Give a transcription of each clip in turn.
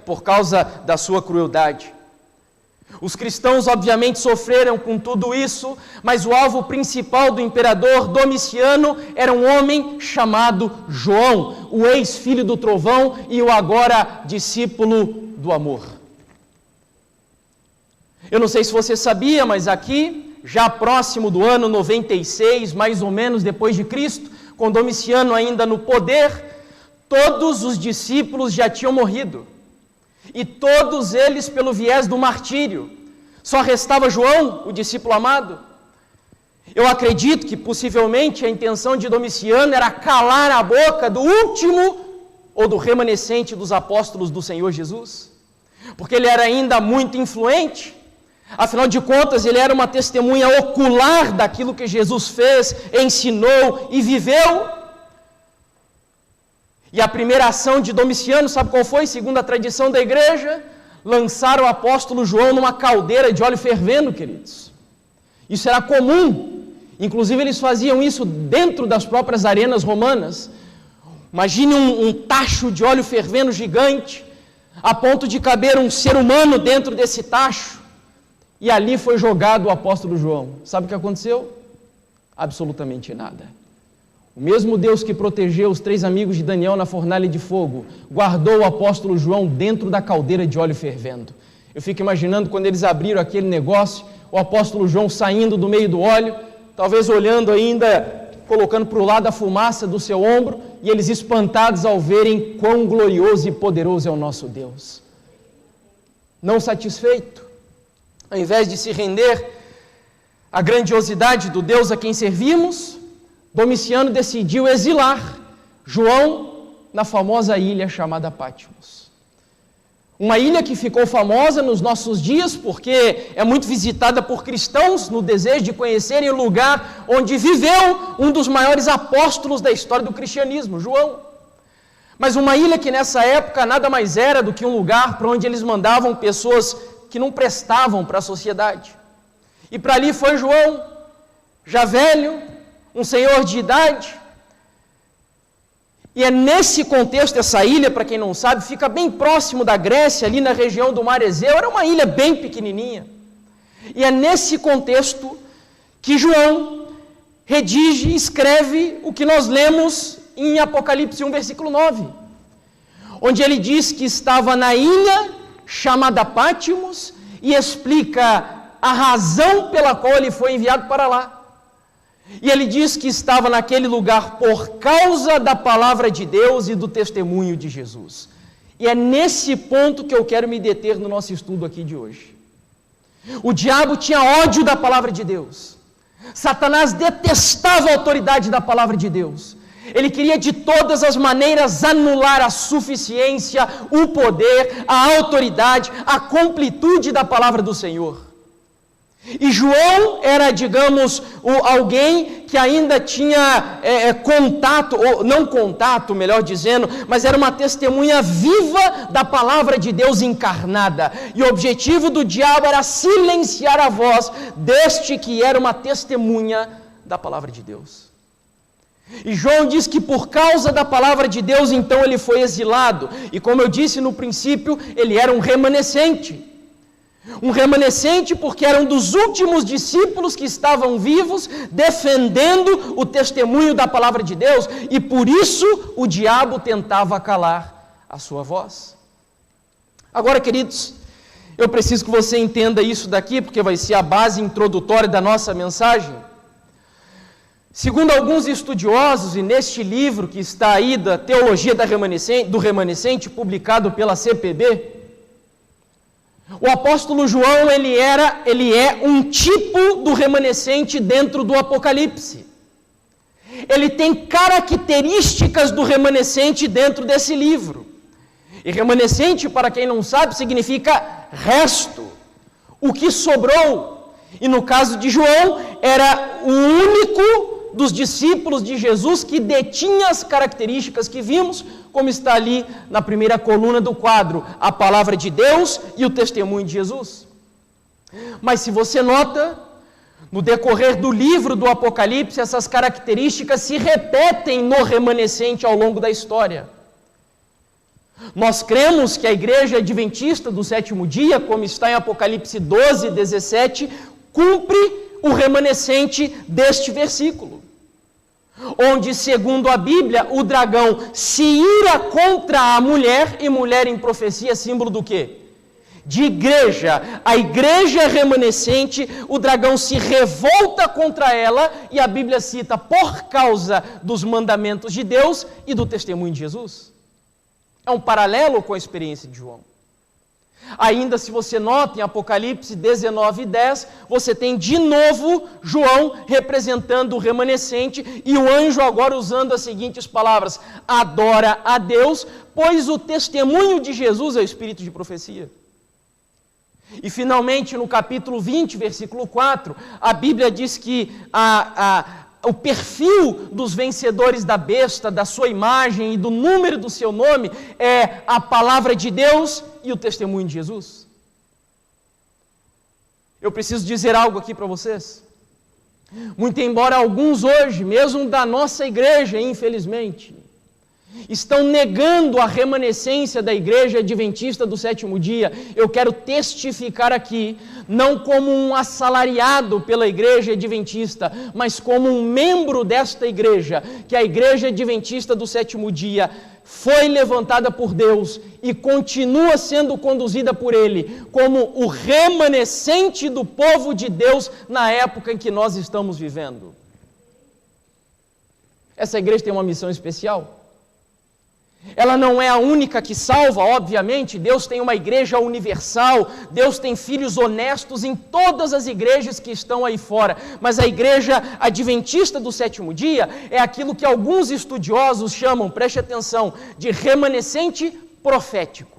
por causa da sua crueldade. Os cristãos obviamente sofreram com tudo isso, mas o alvo principal do imperador Domiciano era um homem chamado João, o ex-filho do trovão e o agora discípulo do amor. Eu não sei se você sabia, mas aqui, já próximo do ano 96, mais ou menos depois de Cristo, com Domiciano ainda no poder, todos os discípulos já tinham morrido. E todos eles pelo viés do martírio. Só restava João, o discípulo amado. Eu acredito que possivelmente a intenção de Domiciano era calar a boca do último ou do remanescente dos apóstolos do Senhor Jesus. Porque ele era ainda muito influente. Afinal de contas, ele era uma testemunha ocular daquilo que Jesus fez, ensinou e viveu. E a primeira ação de Domiciano, sabe qual foi? Segundo a tradição da igreja, lançaram o apóstolo João numa caldeira de óleo fervendo, queridos. Isso era comum. Inclusive, eles faziam isso dentro das próprias arenas romanas. Imagine um tacho de óleo fervendo gigante, a ponto de caber um ser humano dentro desse tacho. E ali foi jogado o apóstolo João. Sabe o que aconteceu? Absolutamente nada. O mesmo Deus que protegeu os 3 amigos de Daniel na fornalha de fogo, guardou o apóstolo João dentro da caldeira de óleo fervendo. Eu fico imaginando quando eles abriram aquele negócio, o apóstolo João saindo do meio do óleo, talvez olhando ainda, colocando para o lado a fumaça do seu ombro, e eles espantados ao verem quão glorioso e poderoso é o nosso Deus. Não satisfeito, ao invés de se render à grandiosidade do Deus a quem servimos, Domiciano decidiu exilar João na famosa ilha chamada Patmos. Uma ilha que ficou famosa nos nossos dias porque é muito visitada por cristãos no desejo de conhecerem o lugar onde viveu um dos maiores apóstolos da história do cristianismo, João. Mas uma ilha que nessa época nada mais era do que um lugar para onde eles mandavam pessoas que não prestavam para a sociedade. E para ali foi João, já velho, um senhor de idade. E é nesse contexto, essa ilha, para quem não sabe, fica bem próximo da Grécia, ali na região do Mar Egeu, era uma ilha bem pequenininha. E é nesse contexto que João redige e escreve o que nós lemos em Apocalipse 1, versículo 9, onde ele diz que estava na ilha chamada Patmos e explica a razão pela qual ele foi enviado para lá. E ele diz que estava naquele lugar por causa da palavra de Deus e do testemunho de Jesus. E é nesse ponto que eu quero me deter no nosso estudo aqui de hoje. O diabo tinha ódio da palavra de Deus. Satanás detestava a autoridade da palavra de Deus. Ele queria de todas as maneiras anular a suficiência, o poder, a autoridade, a completude da palavra do Senhor. E João era, digamos, alguém que ainda tinha contato, ou não contato, melhor dizendo, mas era uma testemunha viva da palavra de Deus encarnada. E o objetivo do diabo era silenciar a voz deste que era uma testemunha da palavra de Deus. E João diz que por causa da palavra de Deus, então ele foi exilado. E como eu disse no princípio, ele era um remanescente. Um remanescente porque era um dos últimos discípulos que estavam vivos, defendendo o testemunho da palavra de Deus, e por isso o diabo tentava calar a sua voz. Agora, queridos, eu preciso que você entenda isso daqui, porque vai ser a base introdutória da nossa mensagem. Segundo alguns estudiosos, e neste livro que está aí da Teologia do Remanescente, publicado pela CPB, o apóstolo João, ele é um tipo do remanescente dentro do Apocalipse. Ele tem características do remanescente dentro desse livro. E remanescente, para quem não sabe, significa resto, o que sobrou. E no caso de João, era o único dos discípulos de Jesus que detinha as características que vimos, como está ali na primeira coluna do quadro, a palavra de Deus e o testemunho de Jesus. Mas se você nota, no decorrer do livro do Apocalipse, essas características se repetem no remanescente ao longo da história. Nós cremos que a igreja adventista do sétimo dia, como está em Apocalipse 12, 17, cumpre o remanescente deste versículo, onde, segundo a Bíblia, o dragão se ira contra a mulher, e mulher em profecia é símbolo do quê? De igreja. A igreja remanescente, o dragão se revolta contra ela, e a Bíblia cita por causa dos mandamentos de Deus e do testemunho de Jesus. É um paralelo com a experiência de João. Ainda, se você nota, em Apocalipse 19, 10, você tem de novo João representando o remanescente, e o anjo agora usando as seguintes palavras: adora a Deus, pois o testemunho de Jesus é o espírito de profecia. E finalmente, no capítulo 20, versículo 4, a Bíblia diz que o perfil dos vencedores da besta, da sua imagem e do número do seu nome é a palavra de Deus e o testemunho de Jesus. Eu preciso dizer algo aqui para vocês. Muito embora alguns hoje, mesmo da nossa igreja, infelizmente, estão negando a remanescência da igreja adventista do sétimo dia, eu quero testificar aqui, não como um assalariado pela igreja adventista, mas como um membro desta igreja, que a igreja adventista do sétimo dia foi levantada por Deus e continua sendo conduzida por Ele, como o remanescente do povo de Deus na época em que nós estamos vivendo. Essa igreja tem uma missão especial. Ela não é a única que salva, obviamente. Deus tem uma igreja universal, Deus tem filhos honestos em todas as igrejas que estão aí fora, mas a igreja adventista do sétimo dia é aquilo que alguns estudiosos chamam, preste atenção, de remanescente profético.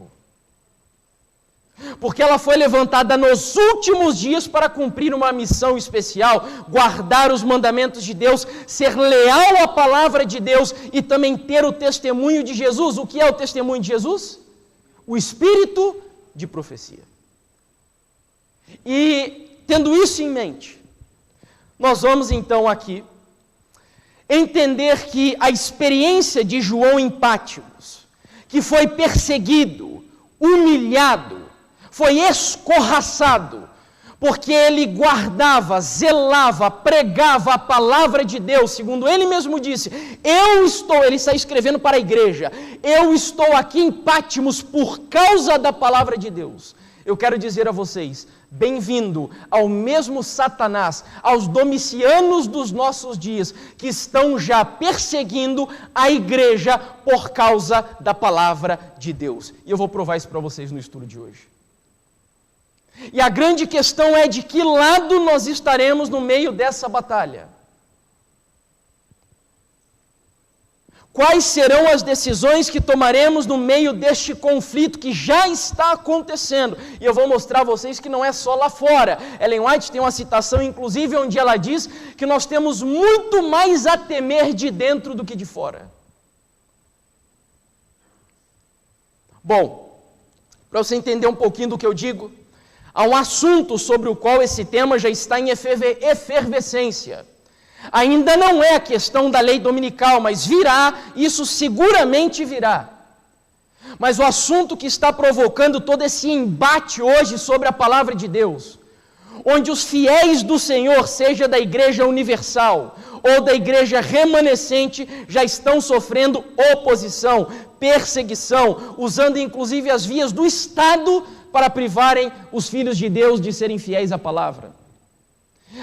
Porque ela foi levantada nos últimos dias para cumprir uma missão especial, guardar os mandamentos de Deus, ser leal à palavra de Deus e também ter o testemunho de Jesus. O que é o testemunho de Jesus? O espírito de profecia. E, tendo isso em mente, nós vamos então aqui entender que a experiência de João em Pátimos, que foi perseguido, humilhado, foi escorraçado, porque ele guardava, zelava, pregava a palavra de Deus, segundo ele mesmo disse, ele está escrevendo para a igreja, eu estou aqui em Pátimos por causa da palavra de Deus. Eu quero dizer a vocês, bem-vindo ao mesmo Satanás, aos domicianos dos nossos dias, que estão já perseguindo a igreja por causa da palavra de Deus. E eu vou provar isso para vocês no estudo de hoje. E a grande questão é de que lado nós estaremos no meio dessa batalha. Quais serão as decisões que tomaremos no meio deste conflito que já está acontecendo? E eu vou mostrar a vocês que não é só lá fora. Ellen White tem uma citação, inclusive, onde ela diz que nós temos muito mais a temer de dentro do que de fora. Bom, para você entender um pouquinho do que eu digo, há um assunto sobre o qual esse tema já está em efervescência. Ainda não é a questão da lei dominical, mas virá, isso seguramente virá. Mas o assunto que está provocando todo esse embate hoje sobre a palavra de Deus, onde os fiéis do Senhor, seja da igreja universal ou da igreja remanescente, já estão sofrendo oposição, perseguição, usando inclusive as vias do Estado para privarem os filhos de Deus de serem fiéis à palavra.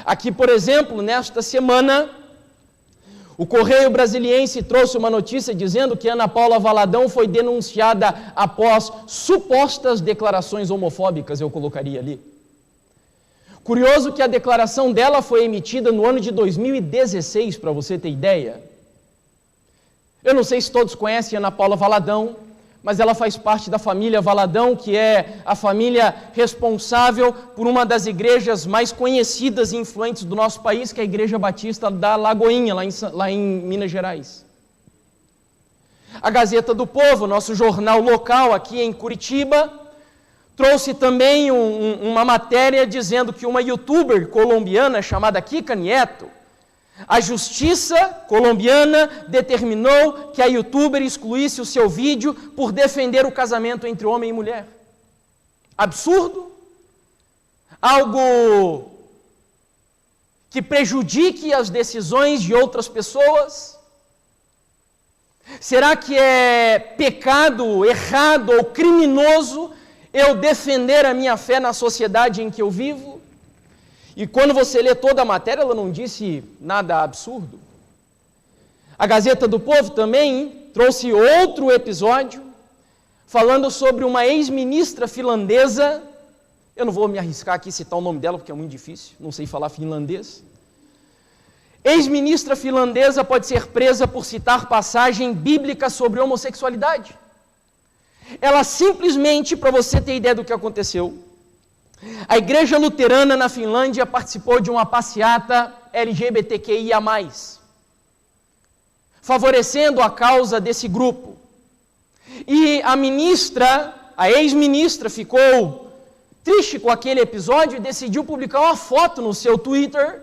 Aqui, por exemplo, nesta semana, o Correio Brasiliense trouxe uma notícia dizendo que Ana Paula Valadão foi denunciada após supostas declarações homofóbicas, eu colocaria ali. Curioso que a declaração dela foi emitida no ano de 2016, para você ter ideia. Eu não sei se todos conhecem Ana Paula Valadão, mas ela faz parte da família Valadão, que é a família responsável por uma das igrejas mais conhecidas e influentes do nosso país, que é a Igreja Batista da Lagoinha, lá em Minas Gerais. A Gazeta do Povo, nosso jornal local aqui em Curitiba, trouxe também uma matéria dizendo que uma youtuber colombiana chamada Kika Nieto A justiça colombiana determinou que a youtuber excluísse o seu vídeo por defender o casamento entre homem e mulher. Absurdo? Algo que prejudique as decisões de outras pessoas? Será que é pecado, errado ou criminoso eu defender a minha fé na sociedade em que eu vivo? E quando você lê toda a matéria, ela não disse nada absurdo. A Gazeta do Povo também trouxe outro episódio, falando sobre uma ex-ministra finlandesa. Eu não vou me arriscar aqui a citar o nome dela, porque é muito difícil, não sei falar finlandês. Ex-ministra finlandesa pode ser presa por citar passagem bíblica sobre homossexualidade. Ela simplesmente, para você ter ideia do que aconteceu, a Igreja Luterana na Finlândia participou de uma passeata LGBTQIA+, favorecendo a causa desse grupo. E a ex-ministra, ficou triste com aquele episódio e decidiu publicar uma foto no seu Twitter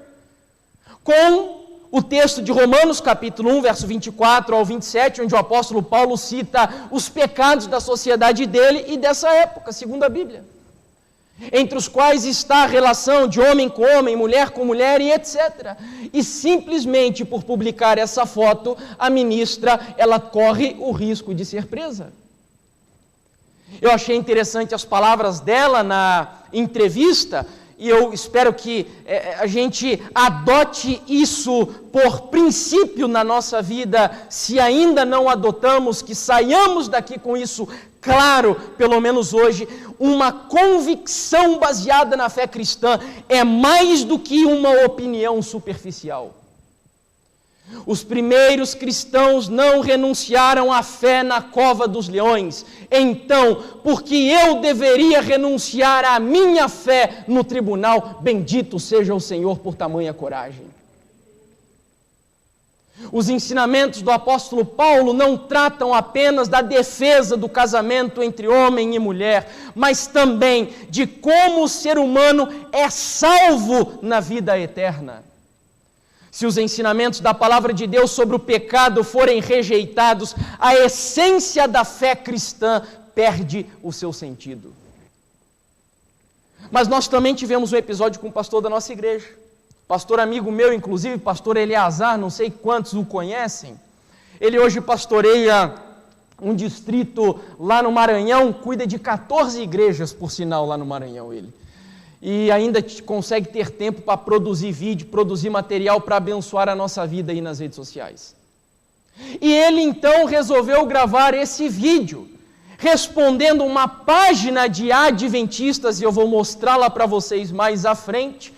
com o texto de Romanos capítulo 1, verso 24 ao 27, onde o apóstolo Paulo cita os pecados da sociedade dele e dessa época, segundo a Bíblia, entre os quais está a relação de homem com homem, mulher com mulher e etc. E simplesmente por publicar essa foto, a ministra, ela corre o risco de ser presa. Eu achei interessante as palavras dela na entrevista, e eu espero que a gente adote isso por princípio na nossa vida, se ainda não adotamos, que saiamos daqui com isso claro, pelo menos hoje. Uma convicção baseada na fé cristã é mais do que uma opinião superficial. Os primeiros cristãos não renunciaram à fé na cova dos leões. Então, porque eu deveria renunciar à minha fé no tribunal? Bendito seja o Senhor por tamanha coragem. Os ensinamentos do apóstolo Paulo não tratam apenas da defesa do casamento entre homem e mulher, mas também de como o ser humano é salvo na vida eterna. Se os ensinamentos da palavra de Deus sobre o pecado forem rejeitados, a essência da fé cristã perde o seu sentido. Mas nós também tivemos um episódio com o pastor da nossa igreja, pastor amigo meu, inclusive, pastor Eleazar, não sei quantos o conhecem. Ele hoje pastoreia um distrito lá no Maranhão, cuida de 14 igrejas, por sinal, lá no Maranhão ele. E ainda consegue ter tempo para produzir vídeo, produzir material para abençoar a nossa vida aí nas redes sociais. E ele então resolveu gravar esse vídeo, respondendo uma página de adventistas, e eu vou mostrá-la para vocês mais à frente,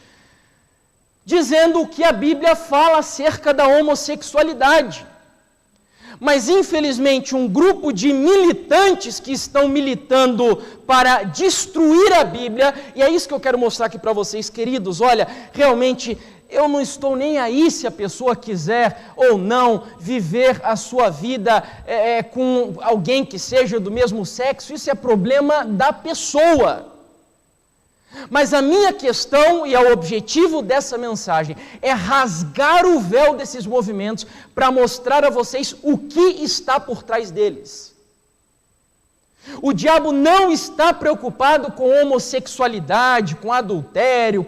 dizendo o que a Bíblia fala acerca da homossexualidade. Mas, infelizmente, um grupo de militantes que estão militando para destruir a Bíblia, e é isso que eu quero mostrar aqui para vocês, queridos. Olha, realmente, eu não estou nem aí se a pessoa quiser ou não viver a sua vida com alguém que seja do mesmo sexo, isso é problema da pessoa. Mas a minha questão e o objetivo dessa mensagem é rasgar o véu desses movimentos para mostrar a vocês o que está por trás deles. O diabo não está preocupado com homossexualidade, com adultério,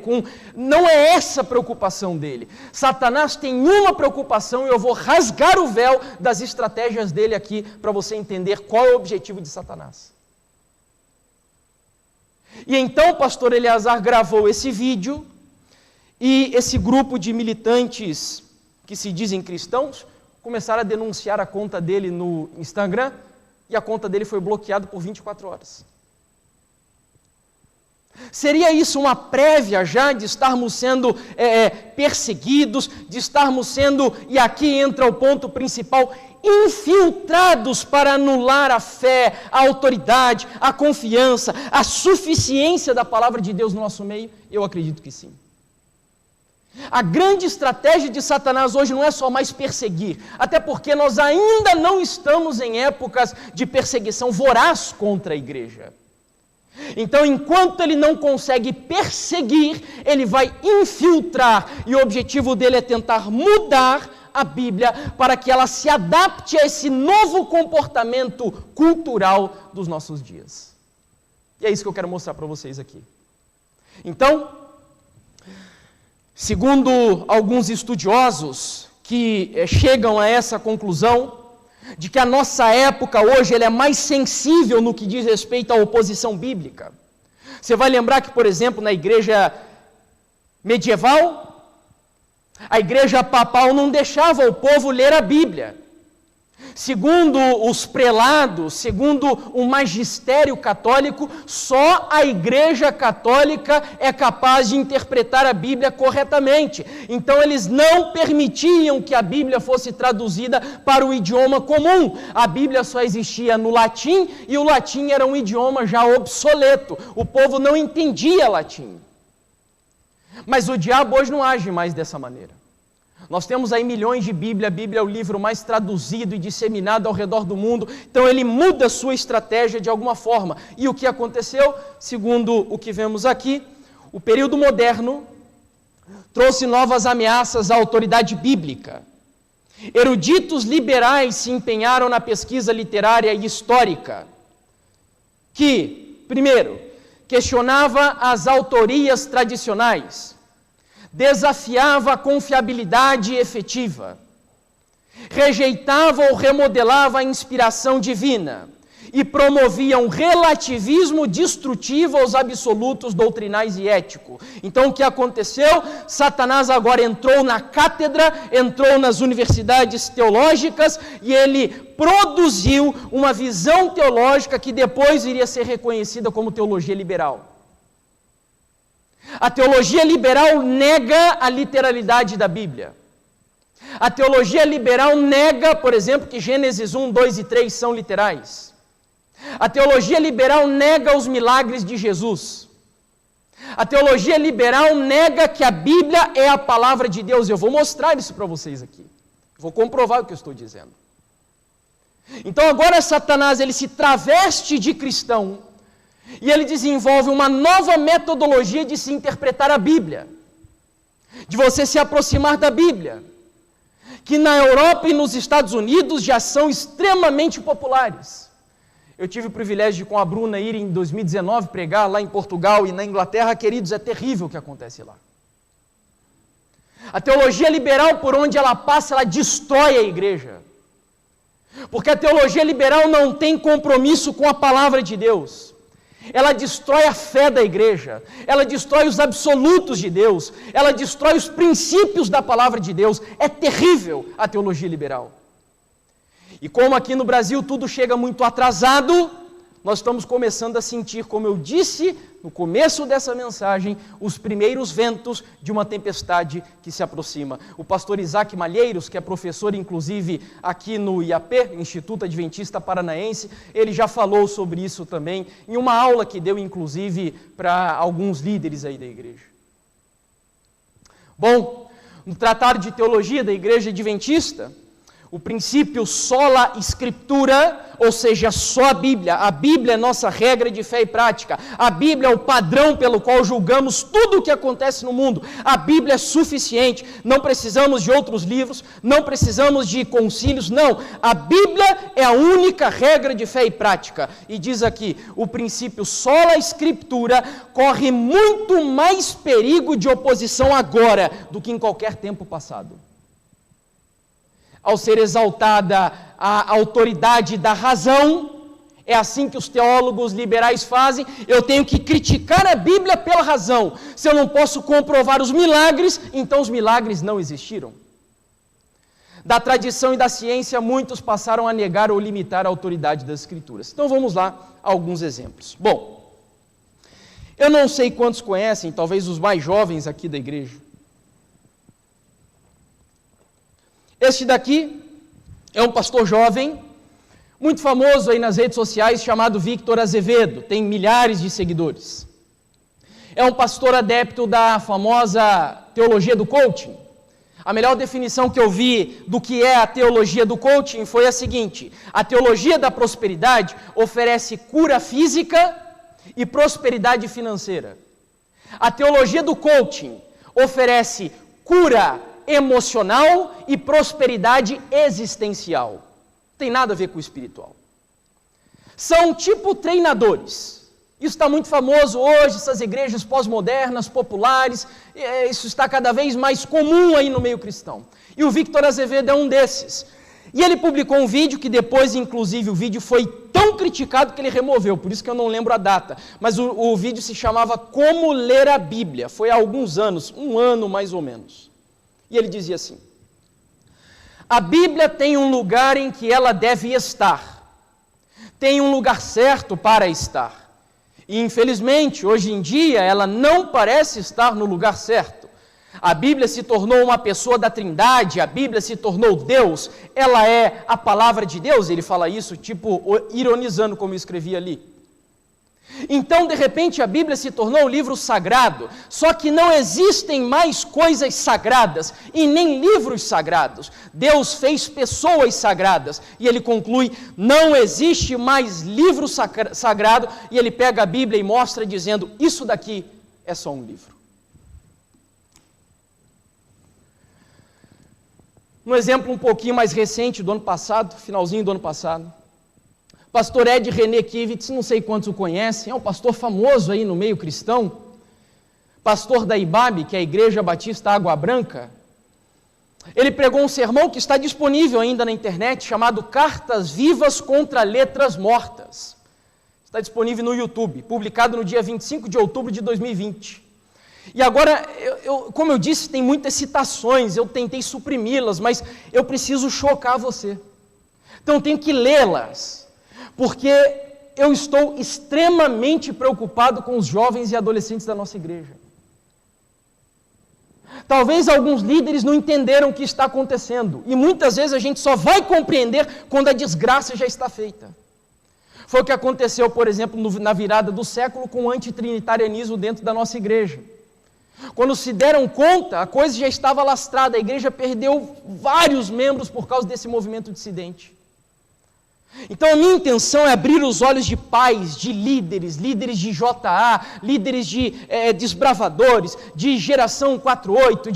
não é essa a preocupação dele. Satanás tem uma preocupação e eu vou rasgar o véu das estratégias dele aqui para você entender qual é o objetivo de Satanás. E então o pastor Eleazar gravou esse vídeo e esse grupo de militantes que se dizem cristãos começaram a denunciar a conta dele no Instagram e a conta dele foi bloqueada por 24 horas. Seria isso uma prévia já de estarmos sendo perseguidos, de estarmos sendo, e aqui entra o ponto principal, infiltrados para anular a fé, a autoridade, a confiança, a suficiência da palavra de Deus no nosso meio? Eu acredito que sim. A grande estratégia de Satanás hoje não é só mais perseguir, até porque nós ainda não estamos em épocas de perseguição voraz contra a igreja. Então, enquanto ele não consegue perseguir, ele vai infiltrar, e o objetivo dele é tentar mudar a Bíblia para que ela se adapte a esse novo comportamento cultural dos nossos dias. E é isso que eu quero mostrar para vocês aqui. Então, segundo alguns estudiosos que chegam a essa conclusão, de que a nossa época hoje ela é mais sensível no que diz respeito à oposição bíblica. Você vai lembrar que, por exemplo, na igreja medieval, a igreja papal não deixava o povo ler a Bíblia. Segundo os prelados, segundo o magistério católico, só a igreja católica é capaz de interpretar a Bíblia corretamente. Então eles não permitiam que a Bíblia fosse traduzida para o idioma comum. A Bíblia só existia no latim e o latim era um idioma já obsoleto. O povo não entendia latim. Mas o diabo hoje não age mais dessa maneira. Nós temos aí milhões de Bíblia, a Bíblia é o livro mais traduzido e disseminado ao redor do mundo, então ele muda a sua estratégia de alguma forma. E o que aconteceu? Segundo o que vemos aqui, o período moderno trouxe novas ameaças à autoridade bíblica. Eruditos liberais se empenharam na pesquisa literária e histórica, que, primeiro, questionava as autorias tradicionais, desafiava a confiabilidade efetiva, rejeitava ou remodelava a inspiração divina e promovia um relativismo destrutivo aos absolutos doutrinais e éticos. Então o que aconteceu? Satanás agora entrou na cátedra, entrou nas universidades teológicas e ele produziu uma visão teológica que depois iria ser reconhecida como teologia liberal. A teologia liberal nega a literalidade da Bíblia. A teologia liberal nega, por exemplo, que Gênesis 1, 2 e 3 são literais. A teologia liberal nega os milagres de Jesus. A teologia liberal nega que a Bíblia é a palavra de Deus. Eu vou mostrar isso para vocês aqui. Vou comprovar o que eu estou dizendo. Então agora Satanás ele se traveste de cristão e ele desenvolve uma nova metodologia de se interpretar a Bíblia, de você se aproximar da Bíblia, que na Europa e nos Estados Unidos já são extremamente populares. Eu tive o privilégio de, com a Bruna, ir em 2019 pregar lá em Portugal e na Inglaterra. Queridos, é terrível o que acontece lá. A teologia liberal, por onde ela passa, ela destrói a igreja. Porque a teologia liberal não tem compromisso com a palavra de Deus. Ela destrói a fé da igreja, ela destrói os absolutos de Deus, ela destrói os princípios da palavra de Deus. É terrível a teologia liberal. E como aqui no Brasil tudo chega muito atrasado, nós estamos começando a sentir, como eu disse no começo dessa mensagem, os primeiros ventos de uma tempestade que se aproxima. O pastor Isaac Malheiros, que é professor inclusive aqui no IAP, Instituto Adventista Paranaense, ele já falou sobre isso também, em uma aula que deu inclusive para alguns líderes aí da igreja. Bom, no Tratado de Teologia da Igreja Adventista, o princípio sola scriptura, ou seja, só a Bíblia é nossa regra de fé e prática, a Bíblia é o padrão pelo qual julgamos tudo o que acontece no mundo, a Bíblia é suficiente, não precisamos de outros livros, não precisamos de concílios, não, a Bíblia é a única regra de fé e prática. E diz aqui, o princípio sola scriptura corre muito mais perigo de oposição agora do que em qualquer tempo passado. Ao ser exaltada a autoridade da razão, é assim que os teólogos liberais fazem, eu tenho que criticar a Bíblia pela razão. Se eu não posso comprovar os milagres, então os milagres não existiram. Da tradição e da ciência, muitos passaram a negar ou limitar a autoridade das Escrituras. Então vamos lá a alguns exemplos. Bom, eu não sei quantos conhecem, talvez os mais jovens aqui da igreja. Este daqui é um pastor jovem, muito famoso aí nas redes sociais, chamado Victor Azevedo, tem milhares de seguidores. É um pastor adepto da famosa teologia do coaching. A melhor definição que eu vi do que é a teologia do coaching foi a seguinte: a teologia da prosperidade oferece cura física e prosperidade financeira. A teologia do coaching oferece cura emocional e prosperidade existencial. Não tem nada a ver com o espiritual. São tipo treinadores. Isso está muito famoso hoje, essas igrejas pós-modernas, populares, isso está cada vez mais comum aí no meio cristão. E o Victor Azevedo é um desses. E ele publicou um vídeo que depois, inclusive, o vídeo foi tão criticado que ele removeu, por isso que eu não lembro a data. Mas o vídeo se chamava Como Ler a Bíblia, foi há alguns anos, um ano mais ou menos. E ele dizia assim: a Bíblia tem um lugar em que ela deve estar, tem um lugar certo para estar. E infelizmente, hoje em dia, ela não parece estar no lugar certo. A Bíblia se tornou uma pessoa da Trindade, a Bíblia se tornou Deus, ela é a palavra de Deus, ele fala isso, tipo, ironizando como eu escrevi ali. Então, de repente, a Bíblia se tornou um livro sagrado, só que não existem mais coisas sagradas e nem livros sagrados. Deus fez pessoas sagradas e ele conclui, não existe mais livro sagrado, e ele pega a Bíblia e mostra dizendo, isso daqui é só um livro. Um exemplo um pouquinho mais recente do ano passado, finalzinho do ano passado, pastor Ed René Kivitz, não sei quantos o conhecem, é um pastor famoso aí no meio cristão, pastor da IBAB, que é a Igreja Batista Água Branca. Ele pregou um sermão que está disponível ainda na internet, chamado Cartas Vivas contra Letras Mortas. Está disponível no YouTube, publicado no dia 25 de outubro de 2020. E agora, como eu disse, tem muitas citações, eu tentei suprimi-las, mas eu preciso chocar você. Então eu tenho que lê-las, porque eu estou extremamente preocupado com os jovens e adolescentes da nossa igreja. Talvez alguns líderes não entenderam o que está acontecendo, e muitas vezes a gente só vai compreender quando a desgraça já está feita. Foi o que aconteceu, por exemplo, na virada do século com o antitrinitarianismo dentro da nossa igreja. Quando se deram conta, a coisa já estava lastrada, a igreja perdeu vários membros por causa desse movimento dissidente. Então a minha intenção é abrir os olhos de pais, de líderes, líderes de JA, líderes de desbravadores, de geração 48,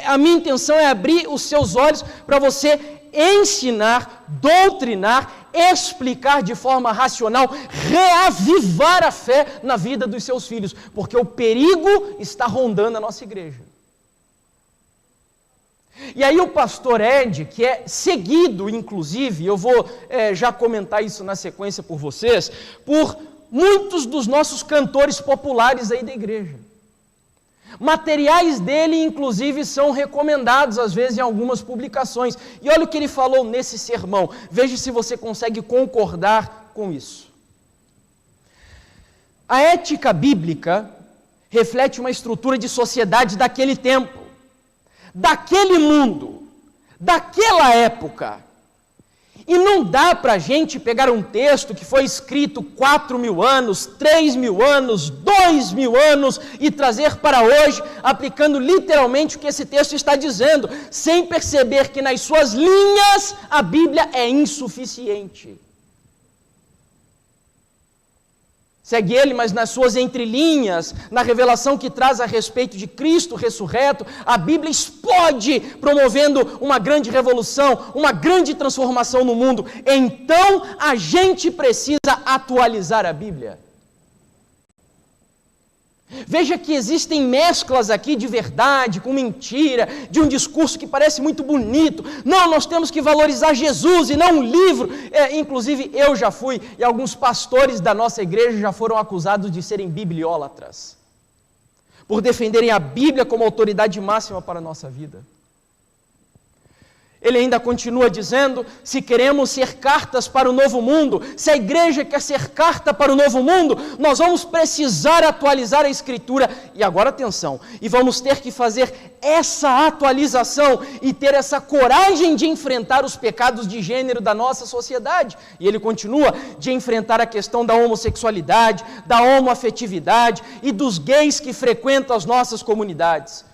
a minha intenção é abrir os seus olhos para você ensinar, doutrinar, explicar de forma racional, reavivar a fé na vida dos seus filhos, porque o perigo está rondando a nossa igreja. E aí o pastor Ed, que é seguido, inclusive, eu vou já comentar isso na sequência por vocês, por muitos dos nossos cantores populares aí da igreja. Materiais dele, inclusive, são recomendados, às vezes, em algumas publicações. E olha o que ele falou nesse sermão. Veja se você consegue concordar com isso. A ética bíblica reflete uma estrutura de sociedade daquele tempo, daquele mundo, daquela época. E não dá para a gente pegar um texto que foi escrito 4.000 anos, 3.000 anos, 2.000 anos e trazer para hoje, aplicando literalmente o que esse texto está dizendo, sem perceber que nas suas linhas a Bíblia é insuficiente. Segue ele, mas nas suas entrelinhas, na revelação que traz a respeito de Cristo ressurreto, a Bíblia explode, promovendo uma grande revolução, uma grande transformação no mundo. Então, a gente precisa atualizar a Bíblia. Veja que existem mesclas aqui de verdade com mentira, de um discurso que parece muito bonito. Não, nós temos que valorizar Jesus e não um livro. Inclusive, eu já fui, e alguns pastores da nossa igreja já foram acusados de serem bibliólatras, por defenderem a Bíblia como autoridade máxima para a nossa vida. Ele ainda continua dizendo, se queremos ser cartas para o novo mundo, se a igreja quer ser carta para o novo mundo, nós vamos precisar atualizar a Escritura. E agora atenção, e vamos ter que fazer essa atualização e ter essa coragem de enfrentar os pecados de gênero da nossa sociedade. E ele continua, de enfrentar a questão da homossexualidade, da homoafetividade e dos gays que frequentam as nossas comunidades.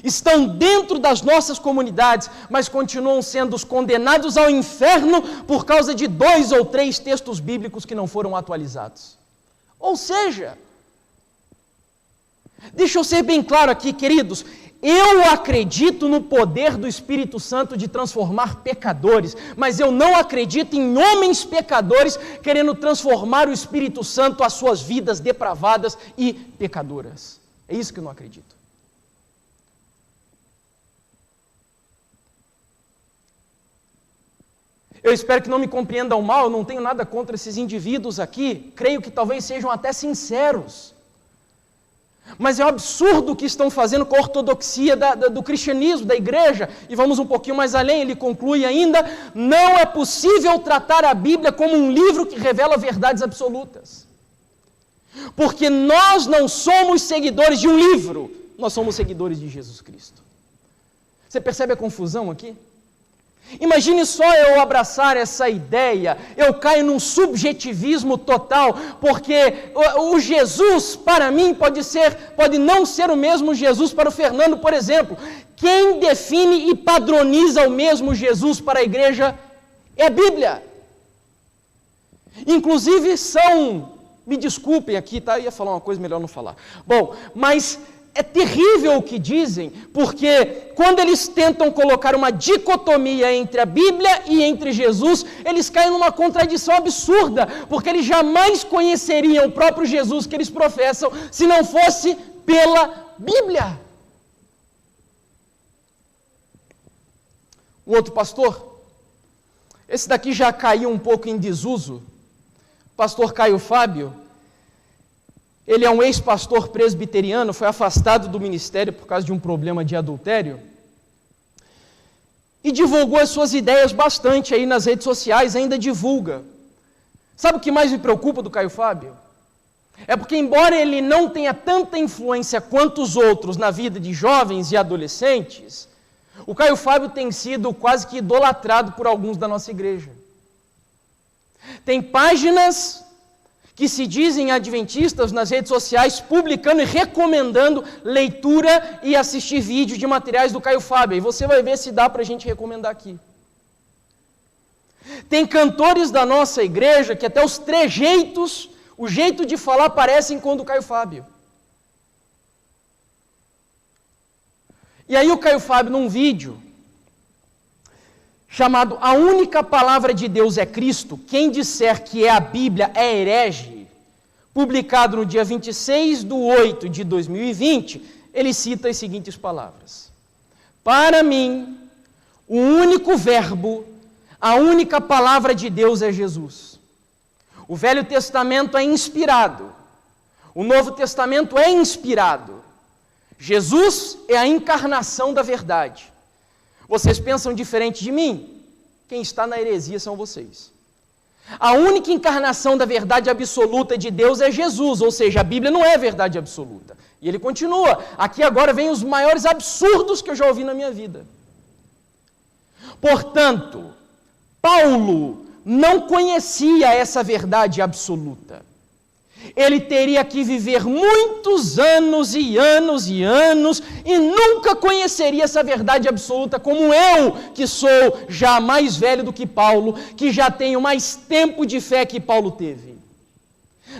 Estão dentro das nossas comunidades, mas continuam sendo condenados ao inferno por causa de 2 ou 3 textos bíblicos que não foram atualizados. Ou seja, deixa eu ser bem claro aqui, queridos, eu acredito no poder do Espírito Santo de transformar pecadores, mas eu não acredito em homens pecadores querendo transformar o Espírito Santo às suas vidas depravadas e pecadoras. É isso que eu não acredito. Eu espero que não me compreendam mal, eu não tenho nada contra esses indivíduos aqui, creio que talvez sejam até sinceros. Mas é um absurdo o que estão fazendo com a ortodoxia do cristianismo, da igreja. E vamos um pouquinho mais além, ele conclui ainda, não é possível tratar a Bíblia como um livro que revela verdades absolutas. Porque nós não somos seguidores de um livro, nós somos seguidores de Jesus Cristo. Você percebe a confusão aqui? Imagine só eu abraçar essa ideia, eu caio num subjetivismo total, porque o Jesus para mim pode não ser o mesmo Jesus para o Fernando, por exemplo. Quem define e padroniza o mesmo Jesus para a igreja é a Bíblia. Inclusive me desculpem aqui, tá? Eu ia falar uma coisa, melhor não falar. Bom, mas é terrível o que dizem, porque quando eles tentam colocar uma dicotomia entre a Bíblia e entre Jesus, eles caem numa contradição absurda, porque eles jamais conheceriam o próprio Jesus que eles professam se não fosse pela Bíblia. Um outro pastor, esse daqui já caiu um pouco em desuso, pastor Caio Fábio. Ele é um ex-pastor presbiteriano, foi afastado do ministério por causa de um problema de adultério e divulgou as suas ideias bastante aí nas redes sociais, ainda divulga. Sabe o que mais me preocupa do Caio Fábio? É porque, embora ele não tenha tanta influência quanto os outros na vida de jovens e adolescentes, o Caio Fábio tem sido quase que idolatrado por alguns da nossa igreja. Tem páginas que se dizem adventistas nas redes sociais, publicando e recomendando leitura e assistir vídeos de materiais do Caio Fábio. E você vai ver se dá para a gente recomendar aqui. Tem cantores da nossa igreja que até os trejeitos, o jeito de falar parecem com o do Caio Fábio. E aí o Caio Fábio, num vídeo chamado A Única Palavra de Deus é Cristo, quem disser que é a Bíblia é herege, publicado no dia 26/8/2020, ele cita as seguintes palavras: para mim, o único verbo, a única palavra de Deus é Jesus. O Velho Testamento é inspirado, o Novo Testamento é inspirado. Jesus é a encarnação da verdade. Vocês pensam diferente de mim? Quem está na heresia são vocês. A única encarnação da verdade absoluta de Deus é Jesus, ou seja, a Bíblia não é verdade absoluta. E ele continua, aqui agora vem os maiores absurdos que eu já ouvi na minha vida. Portanto, Paulo não conhecia essa verdade absoluta. Ele teria que viver muitos anos e anos e anos e nunca conheceria essa verdade absoluta, como eu, que sou já mais velho do que Paulo, que já tenho mais tempo de fé que Paulo teve.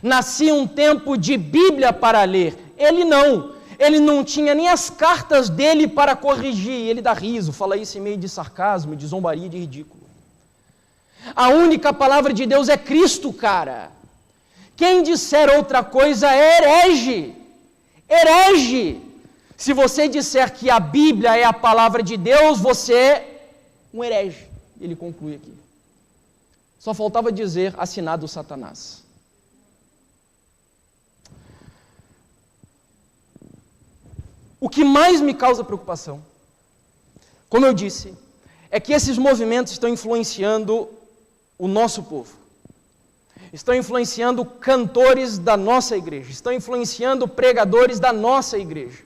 Nasci um tempo de Bíblia para ler. Ele não tinha nem as cartas dele para corrigir. Ele dá riso, fala isso em meio de sarcasmo, de zombaria, de ridículo. A única palavra de Deus é Cristo, cara. Quem disser outra coisa é herege. Herege. Se você disser que a Bíblia é a palavra de Deus, você é um herege. Ele conclui aqui. Só faltava dizer, assinado Satanás. O que mais me causa preocupação, como eu disse, é que esses movimentos estão influenciando o nosso povo. Estão influenciando cantores da nossa igreja, estão influenciando pregadores da nossa igreja.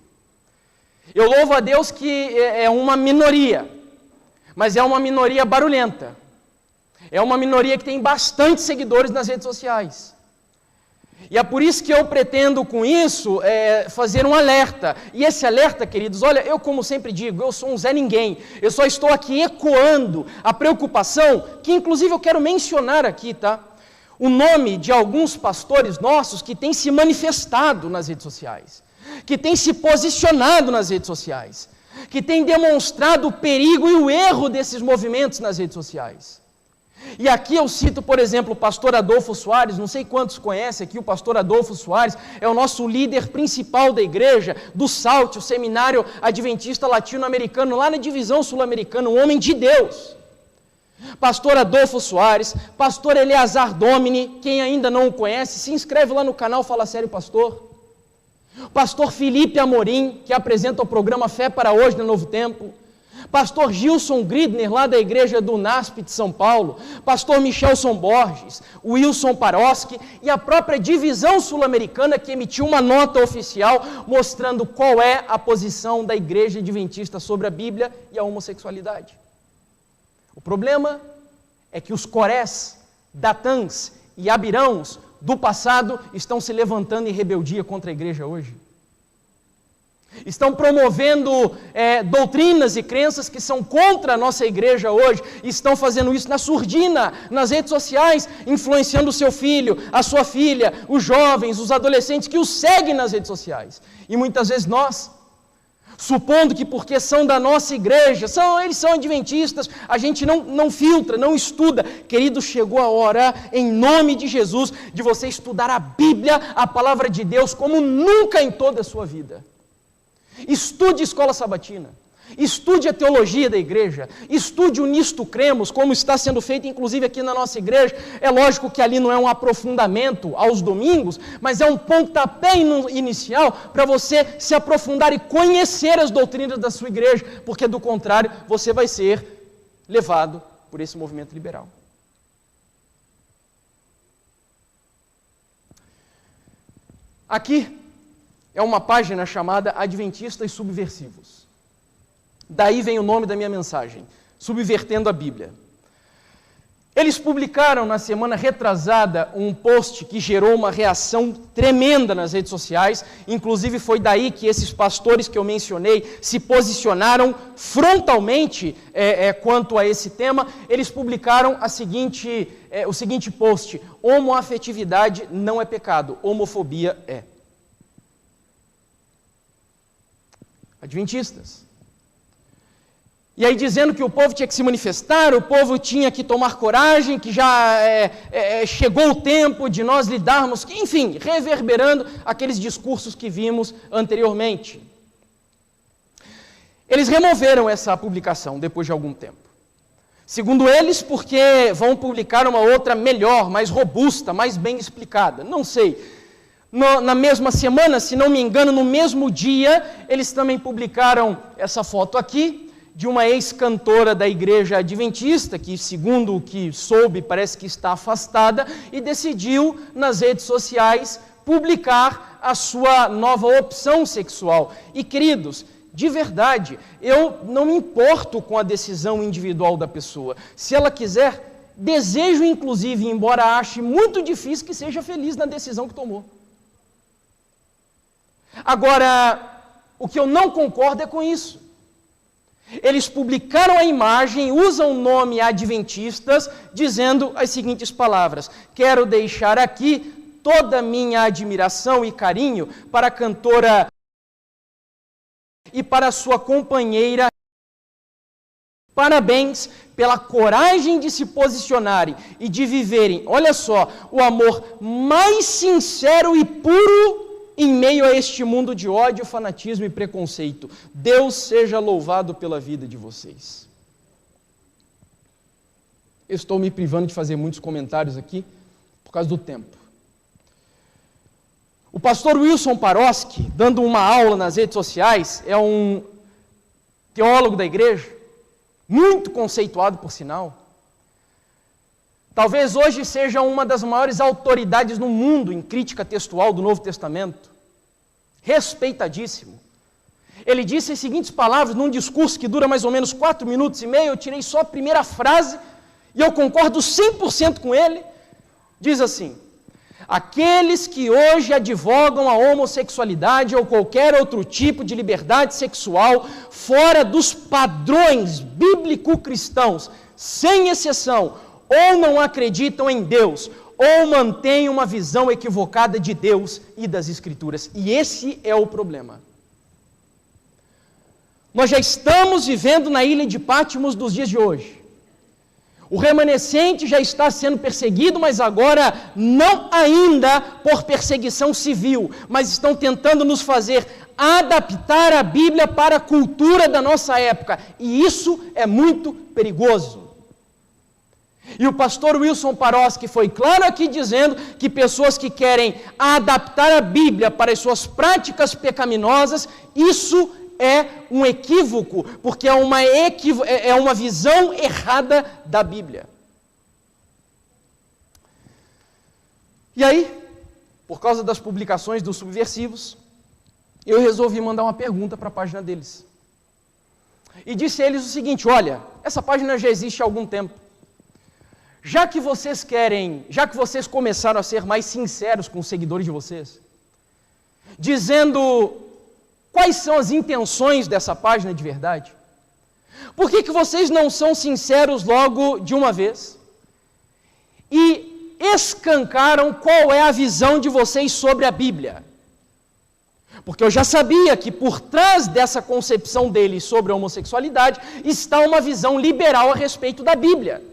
Eu louvo a Deus que é uma minoria, mas é uma minoria barulhenta. É uma minoria que tem bastante seguidores nas redes sociais. E é por isso que eu pretendo com isso fazer um alerta. E esse alerta, queridos, olha, eu como sempre digo, eu sou um Zé Ninguém. Eu só estou aqui ecoando a preocupação, que inclusive eu quero mencionar aqui, tá? o nome de alguns pastores nossos que têm se manifestado nas redes sociais, que têm se posicionado nas redes sociais, que têm demonstrado o perigo e o erro desses movimentos nas redes sociais. E aqui eu cito, por exemplo, o pastor Adolfo Soares, não sei quantos conhecem aqui, o pastor Adolfo Soares é o nosso líder principal da igreja, do SALT, o Seminário Adventista Latino-Americano, lá na divisão sul-americana, um homem de Deus. Pastor Adolfo Soares, pastor Eleazar Domini, quem ainda não o conhece, se inscreve lá no canal Fala Sério Pastor. Pastor Felipe Amorim, que apresenta o programa Fé para Hoje no Novo Tempo. Pastor Gilson Gridner, lá da igreja do NASP de São Paulo, pastor Michelson Borges, Wilson Paroski e a própria divisão sul-americana que emitiu uma nota oficial mostrando qual é a posição da igreja adventista sobre a Bíblia e a homossexualidade. O problema é que os Corés, Datãs e Abirãos do passado estão se levantando em rebeldia contra a igreja hoje. Estão promovendo doutrinas e crenças que são contra a nossa igreja hoje. Estão fazendo isso na surdina, nas redes sociais, influenciando o seu filho, a sua filha, os jovens, os adolescentes que os seguem nas redes sociais. E muitas vezes nós, supondo que porque são da nossa igreja, eles são adventistas, a gente não filtra, não estuda. Querido, chegou a hora, em nome de Jesus, de você estudar a Bíblia, a palavra de Deus, como nunca em toda a sua vida. Estude escola sabatina, estude a teologia da igreja, estude o Nisto Cremos, como está sendo feito inclusive aqui na nossa igreja. É lógico que ali não é um aprofundamento aos domingos, mas é um pontapé inicial para você se aprofundar e conhecer as doutrinas da sua igreja, porque do contrário você vai ser levado por esse movimento liberal. Aqui é uma página chamada Adventistas Subversivos. Daí vem o nome da minha mensagem, Subvertendo a Bíblia. Eles publicaram na semana retrasada um post que gerou uma reação tremenda nas redes sociais, inclusive foi daí que esses pastores que eu mencionei se posicionaram frontalmente quanto a esse tema. Eles publicaram o seguinte post: homoafetividade não é pecado, homofobia é. Adventistas. E aí dizendo que o povo tinha que se manifestar, o povo tinha que tomar coragem, que já chegou o tempo de nós lidarmos, enfim, reverberando aqueles discursos que vimos anteriormente. Eles removeram essa publicação depois de algum tempo. Segundo eles, porque vão publicar uma outra melhor, mais robusta, mais bem explicada. Não sei. Na mesma semana, se não me engano, no mesmo dia, eles também publicaram essa foto aqui, de uma ex-cantora da igreja adventista, que segundo o que soube, parece que está afastada, e decidiu nas redes sociais publicar a sua nova opção sexual. E queridos, de verdade, eu não me importo com a decisão individual da pessoa. Se ela quiser, desejo inclusive, embora ache muito difícil, que seja feliz na decisão que tomou. Agora, o que eu não concordo é com isso. Eles publicaram a imagem, usam o nome adventistas, dizendo as seguintes palavras: quero deixar aqui toda a minha admiração e carinho para a cantora e para a sua companheira. Parabéns pela coragem de se posicionarem e de viverem, olha só, o amor mais sincero e puro em meio a este mundo de ódio, fanatismo e preconceito. Deus seja louvado pela vida de vocês. Eu estou me privando de fazer muitos comentários aqui, por causa do tempo. O pastor Wilson Paroski, dando uma aula nas redes sociais, é um teólogo da igreja, muito conceituado por sinal. Talvez hoje seja uma das maiores autoridades no mundo em crítica textual do Novo Testamento. Respeitadíssimo. Ele disse as seguintes palavras num discurso que dura mais ou menos 4 minutos e meio. Eu tirei só a primeira frase e eu concordo 100% com ele. Diz assim: aqueles que hoje advogam a homossexualidade ou qualquer outro tipo de liberdade sexual fora dos padrões bíblico-cristãos, sem exceção, ou não acreditam em Deus, ou mantêm uma visão equivocada de Deus e das Escrituras. E esse é o problema. Nós já estamos vivendo na ilha de Patmos dos dias de hoje. O remanescente já está sendo perseguido, mas agora não ainda por perseguição civil, mas estão tentando nos fazer adaptar a Bíblia para a cultura da nossa época. E isso é muito perigoso. E o pastor Wilson Paroski foi claro aqui dizendo que pessoas que querem adaptar a Bíblia para as suas práticas pecaminosas, isso é um equívoco, porque é uma visão errada da Bíblia. E aí, por causa das publicações dos subversivos, eu resolvi mandar uma pergunta para a página deles. E disse a eles o seguinte: olha, essa página já existe há algum tempo. Já que vocês começaram a ser mais sinceros com os seguidores de vocês, dizendo quais são as intenções dessa página de verdade, por que vocês não são sinceros logo de uma vez e escancaram qual é a visão de vocês sobre a Bíblia? Porque eu já sabia que por trás dessa concepção deles sobre a homossexualidade está uma visão liberal a respeito da Bíblia.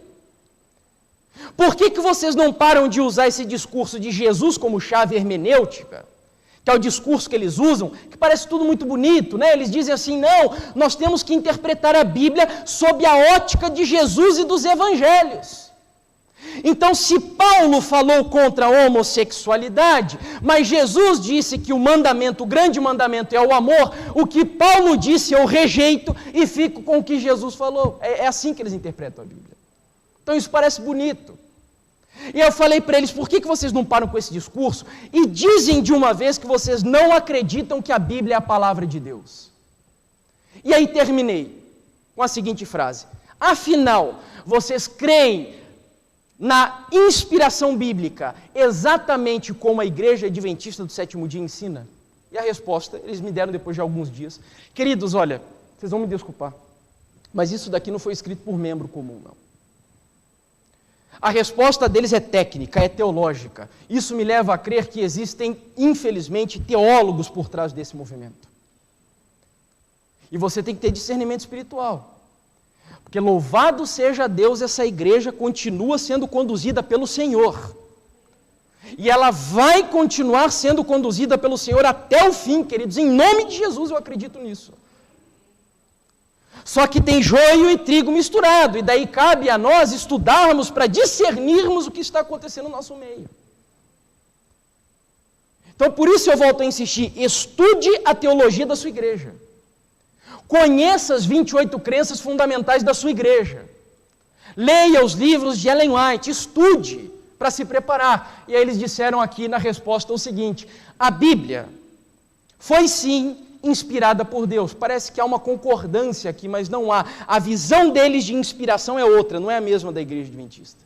Por que vocês não param de usar esse discurso de Jesus como chave hermenêutica, que é o discurso que eles usam, que parece tudo muito bonito, né? Eles dizem assim: não, nós temos que interpretar a Bíblia sob a ótica de Jesus e dos evangelhos. Então, se Paulo falou contra a homossexualidade, mas Jesus disse que o grande mandamento é o amor, o que Paulo disse eu rejeito e fico com o que Jesus falou. É assim que eles interpretam a Bíblia. Então isso parece bonito. E eu falei para eles: por que vocês não param com esse discurso e dizem de uma vez que vocês não acreditam que a Bíblia é a palavra de Deus? E aí terminei com a seguinte frase: afinal, vocês creem na inspiração bíblica exatamente como a Igreja Adventista do Sétimo Dia ensina? E a resposta eles me deram depois de alguns dias: queridos, olha, vocês vão me desculpar, mas isso daqui não foi escrito por membro comum, não. A resposta deles é técnica, é teológica. Isso me leva a crer que existem, infelizmente, teólogos por trás desse movimento. E você tem que ter discernimento espiritual. Porque louvado seja Deus, essa igreja continua sendo conduzida pelo Senhor. E ela vai continuar sendo conduzida pelo Senhor até o fim, queridos. Em nome de Jesus eu acredito nisso. Só que tem joio e trigo misturado, e daí cabe a nós estudarmos para discernirmos o que está acontecendo no nosso meio. Então, por isso eu volto a insistir: estude a teologia da sua igreja. Conheça as 28 crenças fundamentais da sua igreja. Leia os livros de Ellen White, estude para se preparar. E aí eles disseram aqui na resposta o seguinte: a Bíblia foi sim inspirada por Deus. Parece que há uma concordância aqui, mas não há. A visão deles de inspiração é outra, não é a mesma da Igreja Adventista.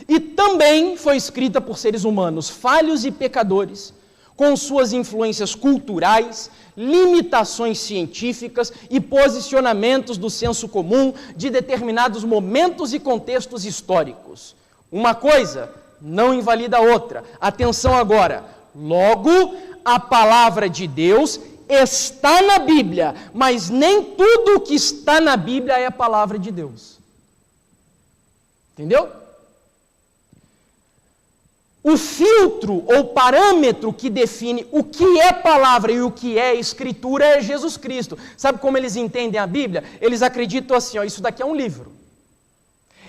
E também foi escrita por seres humanos falhos e pecadores, com suas influências culturais, limitações científicas e posicionamentos do senso comum de determinados momentos e contextos históricos. Uma coisa não invalida a outra. Atenção agora. Logo, a palavra de Deus está na Bíblia, mas nem tudo o que está na Bíblia é a palavra de Deus. Entendeu? O filtro ou parâmetro que define o que é palavra e o que é escritura é Jesus Cristo. Sabe como eles entendem a Bíblia? Eles acreditam assim: ó, isso daqui é um livro.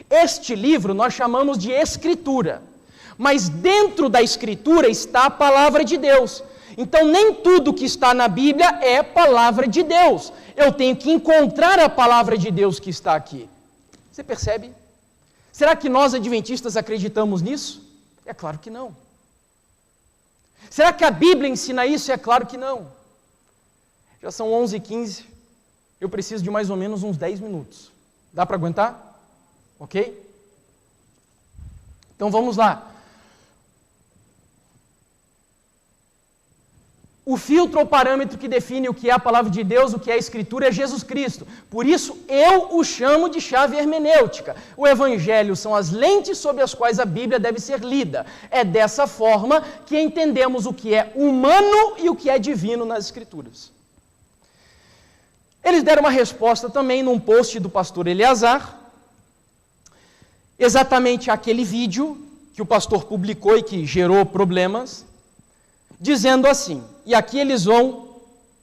Este livro nós chamamos de escritura, mas dentro da escritura está a palavra de Deus. Então, nem tudo que está na Bíblia é palavra de Deus. Eu tenho que encontrar a palavra de Deus que está aqui. Você percebe? Será que nós, adventistas, acreditamos nisso? É claro que não. Será que a Bíblia ensina isso? É claro que não. Já são 11h15. Eu preciso de mais ou menos uns 10 minutos. Dá para aguentar? Ok? Então, vamos lá. O filtro ou parâmetro que define o que é a palavra de Deus, o que é a Escritura, é Jesus Cristo. Por isso, eu o chamo de chave hermenêutica. O Evangelho são as lentes sob as quais a Bíblia deve ser lida. É dessa forma que entendemos o que é humano e o que é divino nas Escrituras. Eles deram uma resposta também num post do pastor Eleazar, exatamente aquele vídeo que o pastor publicou e que gerou problemas, dizendo assim, e aqui eles vão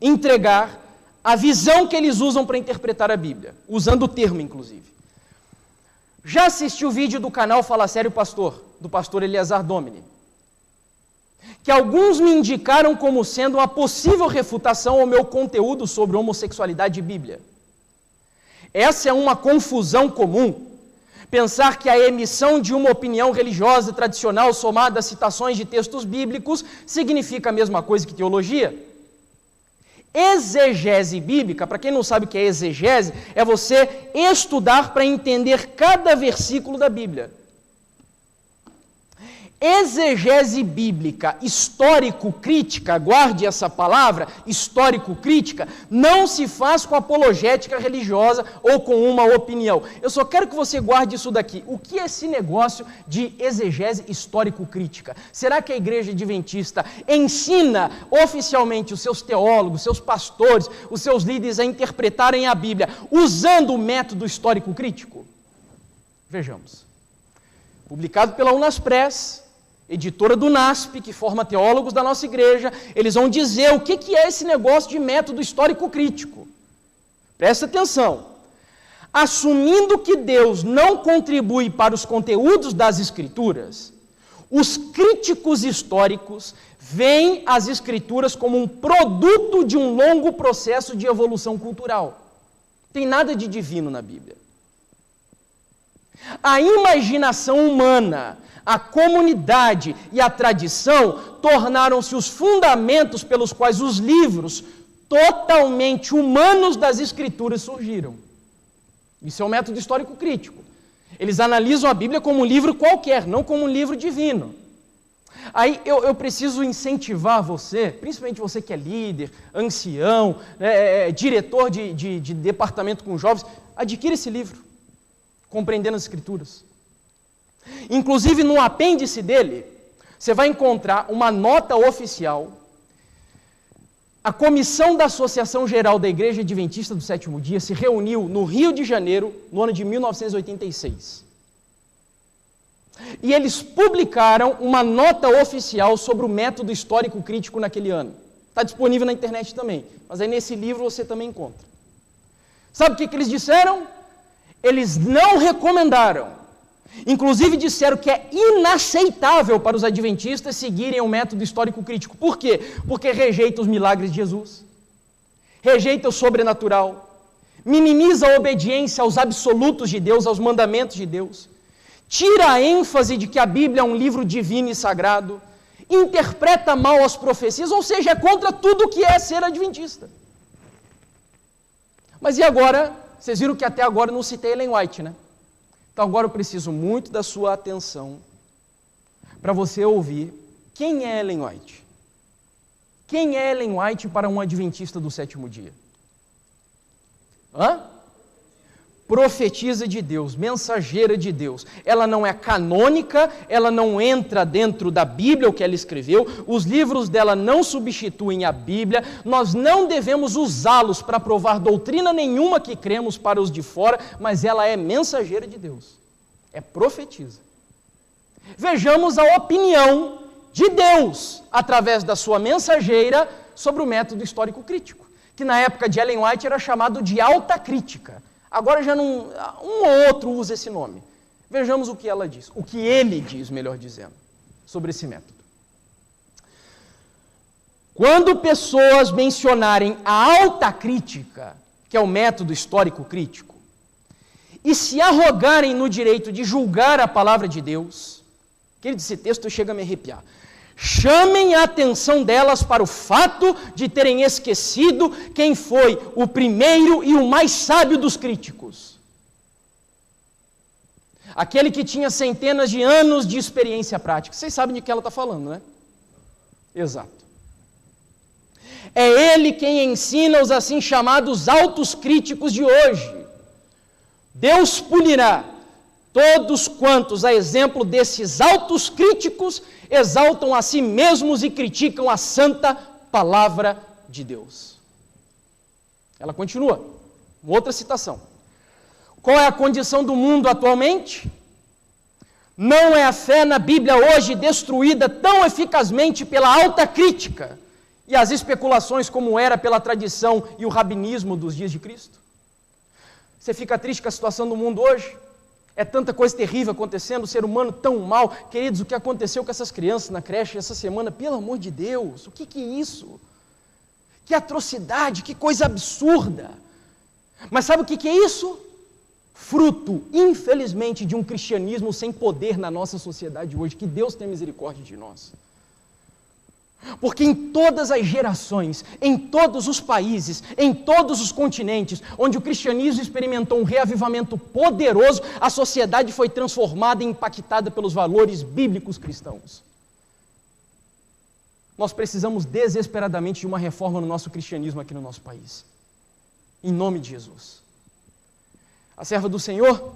entregar a visão que eles usam para interpretar a Bíblia, usando o termo, inclusive. Já assistiu o vídeo do canal Fala Sério Pastor, do pastor Eleazar Domini, que alguns me indicaram como sendo uma possível refutação ao meu conteúdo sobre homossexualidade e Bíblia. Essa é uma confusão comum. Pensar que a emissão de uma opinião religiosa tradicional somada a citações de textos bíblicos significa a mesma coisa que teologia. Exegese bíblica, para quem não sabe o que é exegese, é você estudar para entender cada versículo da Bíblia. Exegese bíblica, histórico-crítica, guarde essa palavra, histórico-crítica, não se faz com apologética religiosa ou com uma opinião. Eu só quero que você guarde isso daqui. O que é esse negócio de exegese histórico-crítica? Será que a Igreja Adventista ensina oficialmente os seus teólogos, seus pastores, os seus líderes a interpretarem a Bíblia usando o método histórico-crítico? Vejamos. Publicado pela Unaspress, editora do NASP, que forma teólogos da nossa igreja, eles vão dizer o que é esse negócio de método histórico-crítico. Presta atenção. Assumindo que Deus não contribui para os conteúdos das Escrituras, os críticos históricos veem as Escrituras como um produto de um longo processo de evolução cultural. Não tem nada de divino na Bíblia. A imaginação humana, a comunidade e a tradição tornaram-se os fundamentos pelos quais os livros totalmente humanos das Escrituras surgiram. Isso é um método histórico-crítico. Eles analisam a Bíblia como um livro qualquer, não como um livro divino. Aí eu preciso incentivar você, principalmente você que é líder, ancião, diretor de departamento com jovens, adquira esse livro. Compreendendo as Escrituras. Inclusive, no apêndice dele, você vai encontrar uma nota oficial. A comissão da Associação Geral da Igreja Adventista do Sétimo Dia se reuniu no Rio de Janeiro, no ano de 1986. E eles publicaram uma nota oficial sobre o método histórico-crítico naquele ano. Está disponível na internet também, mas aí nesse livro você também encontra. Sabe o que eles disseram? Eles não recomendaram. Inclusive disseram que é inaceitável para os adventistas seguirem o método histórico-crítico. Por quê? Porque rejeita os milagres de Jesus, rejeita o sobrenatural, minimiza a obediência aos absolutos de Deus, aos mandamentos de Deus, tira a ênfase de que a Bíblia é um livro divino e sagrado, interpreta mal as profecias, ou seja, é contra tudo o que é ser adventista. Mas e agora? Vocês viram que até agora eu não citei Ellen White, né? Então agora eu preciso muito da sua atenção para você ouvir quem é Ellen White. Quem é Ellen White para um adventista do sétimo dia? Profetisa de Deus, mensageira de Deus. Ela não é canônica, ela não entra dentro da Bíblia, o que ela escreveu, os livros dela não substituem a Bíblia, nós não devemos usá-los para provar doutrina nenhuma que cremos para os de fora, mas ela é mensageira de Deus, é profetisa. Vejamos a opinião de Deus, através da sua mensageira, sobre o método histórico-crítico, que na época de Ellen White era chamado de alta crítica. Agora já não, um ou outro usa esse nome. Vejamos o que ela diz, o que ele diz, melhor dizendo, sobre esse método. Quando pessoas mencionarem a alta crítica, que é o método histórico-crítico, e se arrogarem no direito de julgar a palavra de Deus, querido, esse texto chega a me arrepiar. Chamem a atenção delas para o fato de terem esquecido quem foi o primeiro e o mais sábio dos críticos. Aquele que tinha centenas de anos de experiência prática. Vocês sabem de que ela está falando, né? Exato. É ele quem ensina os assim chamados autos críticos de hoje. Deus punirá todos quantos, a exemplo desses autos críticos, exaltam a si mesmos e criticam a santa palavra de Deus. Ela continua, uma outra citação. Qual é a condição do mundo atualmente? Não é a fé na Bíblia hoje destruída tão eficazmente pela alta crítica e as especulações como era pela tradição e o rabinismo dos dias de Cristo? Você fica triste com a situação do mundo hoje? É tanta coisa terrível acontecendo, o ser humano tão mal. Queridos, o que aconteceu com essas crianças na creche essa semana, pelo amor de Deus, o que é isso? Que atrocidade, que coisa absurda. Mas sabe o que é isso? Fruto, infelizmente, de um cristianismo sem poder na nossa sociedade hoje. Que Deus tenha misericórdia de nós. Porque em todas as gerações, em todos os países, em todos os continentes, onde o cristianismo experimentou um reavivamento poderoso, a sociedade foi transformada e impactada pelos valores bíblicos cristãos. Nós precisamos desesperadamente de uma reforma no nosso cristianismo aqui no nosso país. Em nome de Jesus. A serva do Senhor,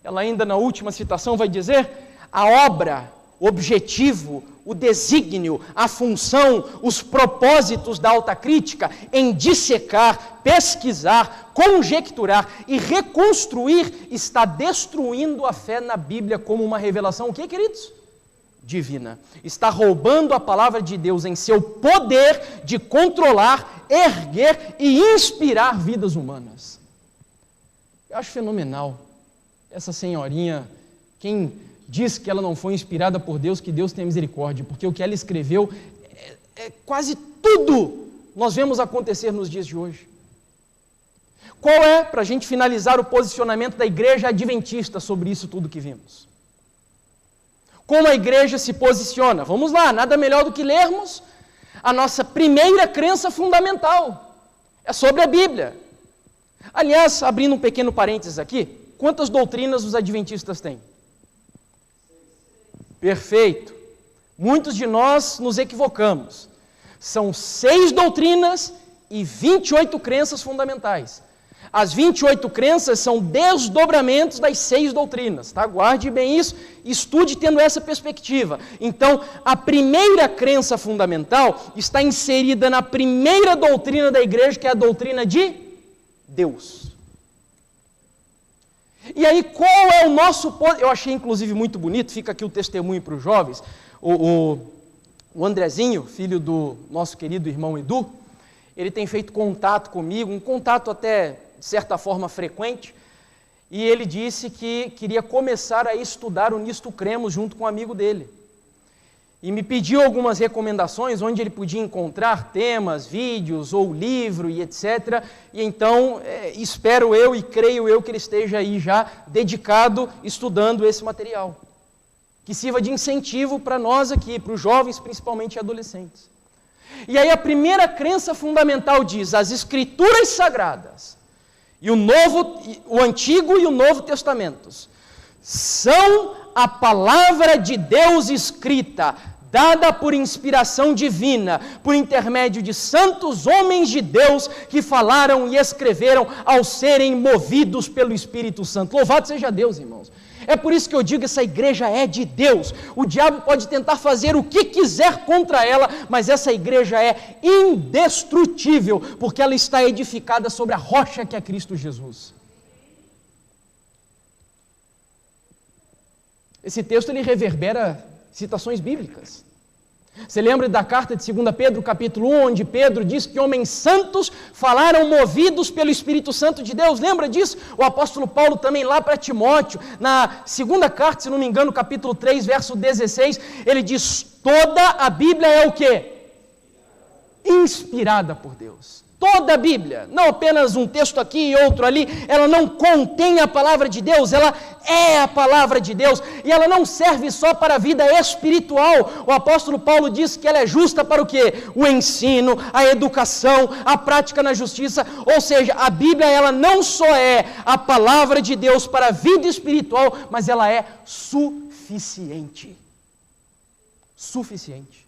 ela ainda na última citação vai dizer, a obra, o objetivo, o desígnio, a função, os propósitos da alta crítica em dissecar, pesquisar, conjecturar e reconstruir está destruindo a fé na Bíblia como uma revelação, o que, queridos? Divina. Está roubando a palavra de Deus em seu poder de controlar, erguer e inspirar vidas humanas. Eu acho fenomenal essa senhorinha, quem diz que ela não foi inspirada por Deus, que Deus tenha misericórdia, porque o que ela escreveu é quase tudo nós vemos acontecer nos dias de hoje. Qual é, para a gente finalizar, o posicionamento da igreja adventista sobre isso tudo que vimos? Como a igreja se posiciona? Vamos lá, nada melhor do que lermos a nossa primeira crença fundamental. É sobre a Bíblia. Aliás, abrindo um pequeno parênteses aqui, quantas doutrinas os adventistas têm? Perfeito. Muitos de nós nos equivocamos. São 6 doutrinas e 28 crenças fundamentais. As 28 crenças são desdobramentos das 6 doutrinas, tá? Guarde bem isso, estude tendo essa perspectiva. Então, a primeira crença fundamental está inserida na primeira doutrina da igreja, que é a doutrina de Deus. E aí, qual é o nosso... Eu achei, inclusive, muito bonito, fica aqui o testemunho para os jovens. O Andrezinho, filho do nosso querido irmão Edu, ele tem feito contato comigo, um contato até, de certa forma, frequente, e ele disse que queria começar a estudar o Nisto Cremos junto com um amigo dele. E me pediu algumas recomendações onde ele podia encontrar temas, vídeos ou livro e etc. E então, espero eu e creio eu que ele esteja aí já dedicado, estudando esse material. Que sirva de incentivo para nós aqui, para os jovens, principalmente adolescentes. E aí a primeira crença fundamental diz, as Escrituras Sagradas, e o Antigo e o Novo Testamentos, são a palavra de Deus escrita, dada por inspiração divina, por intermédio de santos homens de Deus que falaram e escreveram ao serem movidos pelo Espírito Santo. Louvado seja Deus, irmãos. É por isso que eu digo que essa igreja é de Deus. O diabo pode tentar fazer o que quiser contra ela, mas essa igreja é indestrutível, porque ela está edificada sobre a rocha que é Cristo Jesus. Esse texto ele reverbera citações bíblicas. Você lembra da carta de 2 Pedro, capítulo 1, onde Pedro diz que homens santos falaram movidos pelo Espírito Santo de Deus? Lembra disso? O apóstolo Paulo também lá para Timóteo, na segunda carta, se não me engano, capítulo 3, verso 16, ele diz, toda a Bíblia é o quê? Inspirada por Deus. Toda a Bíblia, não apenas um texto aqui e outro ali, ela não contém a palavra de Deus, ela é a palavra de Deus, e ela não serve só para a vida espiritual. O apóstolo Paulo diz que ela é justa para o quê? O ensino, a educação, a prática na justiça, ou seja, a Bíblia ela não só é a palavra de Deus para a vida espiritual, mas ela é suficiente. Suficiente.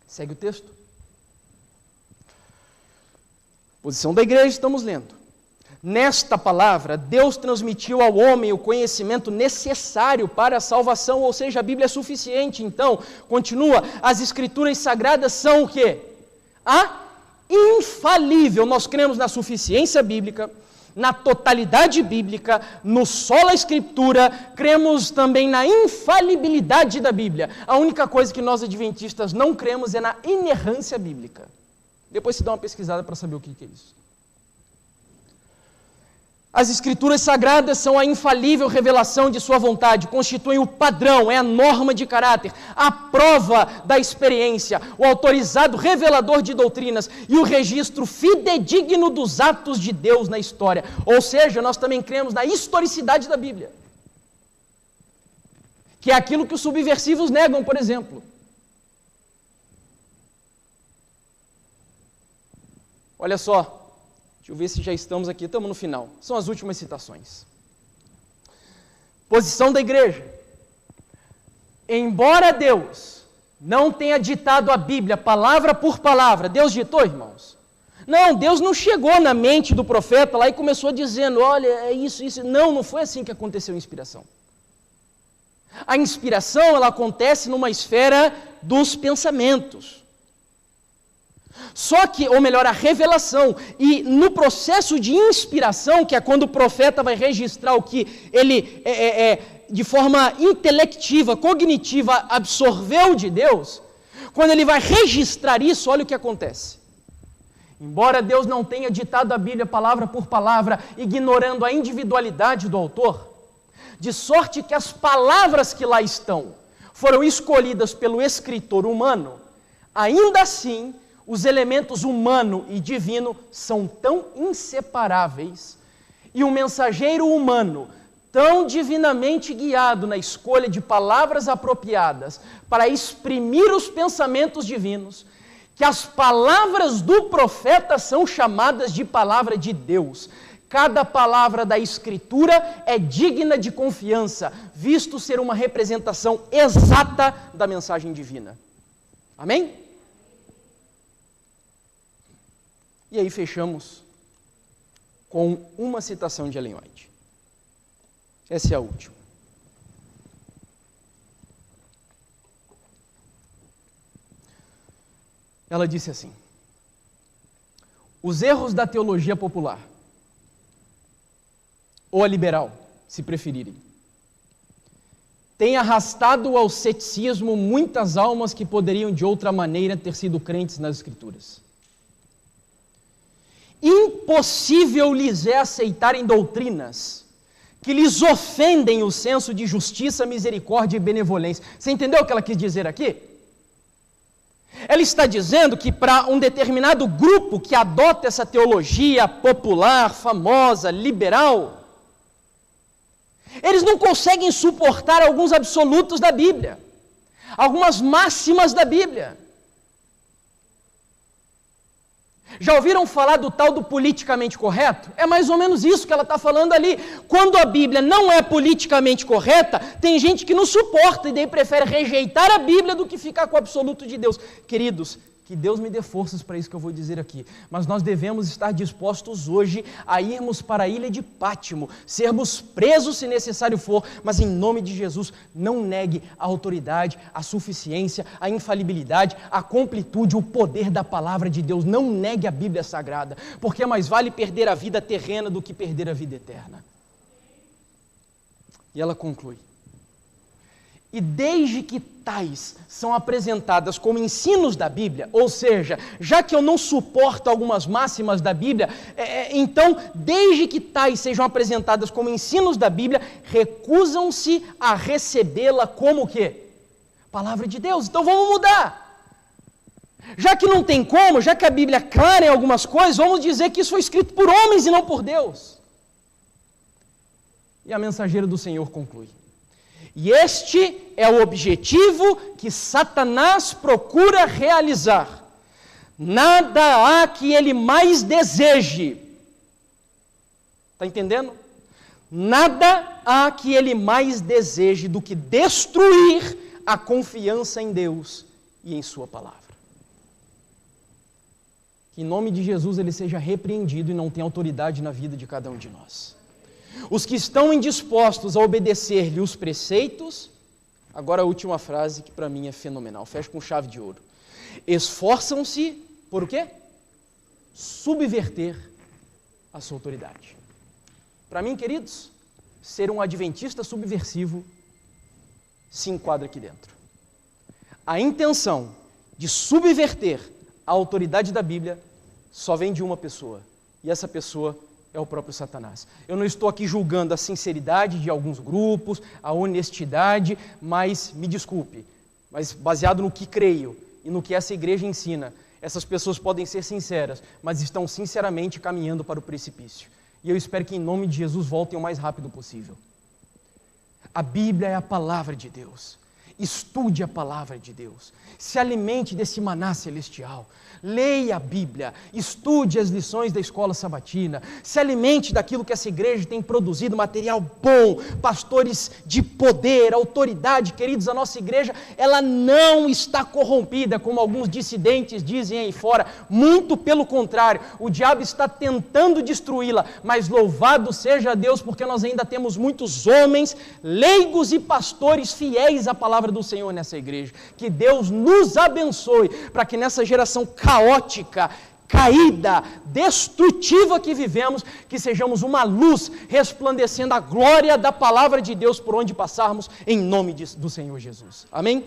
Segue o texto. Posição da igreja, estamos lendo. Nesta palavra, Deus transmitiu ao homem o conhecimento necessário para a salvação, ou seja, a Bíblia é suficiente. Então, continua, as Escrituras Sagradas são o quê? A infalível. Nós cremos na suficiência bíblica, na totalidade bíblica, no sola Escritura, cremos também na infalibilidade da Bíblia. A única coisa que nós adventistas não cremos é na inerrância bíblica. Depois se dá uma pesquisada para saber o que é isso. As Escrituras Sagradas são a infalível revelação de sua vontade, constituem o padrão, é a norma de caráter, a prova da experiência, o autorizado revelador de doutrinas e o registro fidedigno dos atos de Deus na história. Ou seja, nós também cremos na historicidade da Bíblia, que é aquilo que os subversivos negam, por exemplo. Olha só. Deixa eu ver se já estamos aqui, estamos no final. São as últimas citações. Posição da igreja. Embora Deus não tenha ditado a Bíblia palavra por palavra, Deus ditou, irmãos? Não, Deus não chegou na mente do profeta lá e começou dizendo, olha, é isso, isso. Não foi assim que aconteceu a inspiração. A inspiração, ela acontece numa esfera dos pensamentos. Só que, ou melhor, a revelação, e no processo de inspiração, que é quando o profeta vai registrar o que ele, de forma intelectiva, cognitiva, absorveu de Deus, quando ele vai registrar isso, olha o que acontece. Embora Deus não tenha ditado a Bíblia palavra por palavra, ignorando a individualidade do autor, de sorte que as palavras que lá estão foram escolhidas pelo escritor humano, ainda assim, os elementos humano e divino são tão inseparáveis e o mensageiro humano, tão divinamente guiado na escolha de palavras apropriadas para exprimir os pensamentos divinos, que as palavras do profeta são chamadas de palavra de Deus. Cada palavra da Escritura é digna de confiança, visto ser uma representação exata da mensagem divina. Amém? E aí fechamos com uma citação de Ellen White. Essa é a última. Ela disse assim: os erros da teologia popular, ou a liberal, se preferirem, têm arrastado ao ceticismo muitas almas que poderiam de outra maneira ter sido crentes nas Escrituras. Impossível lhes é aceitarem doutrinas que lhes ofendem o senso de justiça, misericórdia e benevolência. Você entendeu o que ela quis dizer aqui? Ela está dizendo que para um determinado grupo que adota essa teologia popular, famosa, liberal, eles não conseguem suportar alguns absolutos da Bíblia, algumas máximas da Bíblia. Já ouviram falar do tal do politicamente correto? É mais ou menos isso que ela está falando ali. Quando a Bíblia não é politicamente correta, tem gente que não suporta e daí prefere rejeitar a Bíblia do que ficar com o absoluto de Deus. Queridos, que Deus me dê forças para isso que eu vou dizer aqui. Mas nós devemos estar dispostos hoje a irmos para a ilha de Pátimo, sermos presos se necessário for, mas em nome de Jesus, não negue a autoridade, a suficiência, a infalibilidade, a completude, o poder da palavra de Deus. Não negue a Bíblia Sagrada, porque mais vale perder a vida terrena do que perder a vida eterna. E ela conclui: e desde que tais são apresentadas como ensinos da Bíblia, ou seja, já que eu não suporto algumas máximas da Bíblia, então, desde que tais sejam apresentadas como ensinos da Bíblia, recusam-se a recebê-la como o quê? Palavra de Deus. Então vamos mudar. Já que não tem como, já que a Bíblia é clara em algumas coisas, vamos dizer que isso foi escrito por homens e não por Deus. E a mensageira do Senhor conclui: e este é o objetivo que Satanás procura realizar. Nada há que ele mais deseje. Está entendendo? Nada há que ele mais deseje do que destruir a confiança em Deus e em sua palavra. Que em nome de Jesus ele seja repreendido e não tenha autoridade na vida de cada um de nós. Os que estão indispostos a obedecer-lhe os preceitos, agora a última frase que para mim é fenomenal, fecha com chave de ouro. Esforçam-se por o quê? Subverter a sua autoridade. Para mim, queridos, ser um adventista subversivo se enquadra aqui dentro. A intenção de subverter a autoridade da Bíblia só vem de uma pessoa, e essa pessoa é o próprio Satanás. Eu não estou aqui julgando a sinceridade de alguns grupos, a honestidade, mas, me desculpe, mas baseado no que creio e no que essa igreja ensina, essas pessoas podem ser sinceras, mas estão sinceramente caminhando para o precipício. E eu espero que em nome de Jesus voltem o mais rápido possível. A Bíblia é a palavra de Deus. Estude a palavra de Deus. Se alimente desse maná celestial. Leia a Bíblia, estude as lições da escola sabatina, se alimente daquilo que essa igreja tem produzido, material bom, pastores de poder, autoridade. Queridos, a nossa igreja, ela não está corrompida, como alguns dissidentes dizem aí fora, muito pelo contrário, o diabo está tentando destruí-la, mas louvado seja Deus, porque nós ainda temos muitos homens, leigos e pastores fiéis à palavra do Senhor nessa igreja. Que Deus nos abençoe, para que nessa geração caótica, caída, destrutiva que vivemos, que sejamos uma luz resplandecendo a glória da palavra de Deus por onde passarmos, em nome do Senhor Jesus. Amém?